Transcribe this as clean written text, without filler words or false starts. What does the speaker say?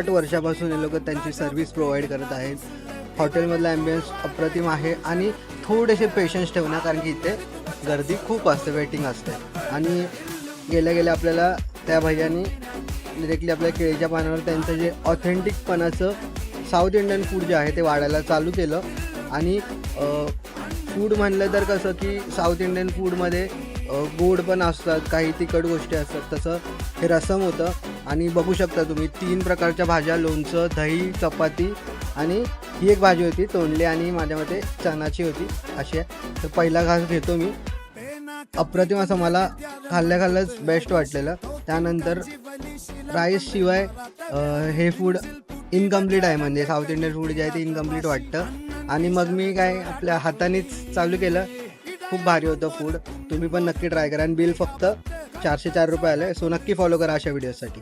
8 वर्षापासून हे लोक त्यांची सर्व्हिस प्रोव्हाइड करत आहेत. हॉटेलमधला ॲम्बियन्स अप्रतिम आहे आणि थोडेसे पेशन्स ठेवणं, कारण की इथे गर्दी खूप असते, वेटिंग असते. आणि गेल्या गेल्या आपल्याला त्या भैयानी डिरेक्टली आपल्या केळीच्या पानावर त्यांचं जे ऑथेंटिकपणाचं साऊथ इंडियन फूड जे आहे ते वाढायला चालू केलं. आणि फूड म्हणलं तर कसं की साऊथ इंडियन फूडमध्ये गोड पण असतात, काही तिखट गोष्टी असतात. तसं हे रसम होतं आणि बघू शकता तुम्ही 3 प्रकारच्या भाज्या, लोणचं, दही, चपाती आणि ही एक भाजी होती तोंडली आणि माझ्या मते चणाची होती अशी आहे. तर पहिला घास घेतो मी. अप्रतिम असं मला खाल्ल्याच बेस्ट वाटलेलं. त्यानंतर राईसशिवाय हे फूड इनकम्प्लीट आहे, म्हणजे साऊथ इंडियन फूड जे आहे ते इनकम्प्लीट वाटतं. आणि मग मी काय आपल्या हातानेच चालू केलं. खूप भारी होतं फूड, तुम्ही पण नक्की ट्राय करा. आणि बिल फक्त 404 रुपये आलं. सो नक्की फॉलो करा अशा व्हिडिओसाठी.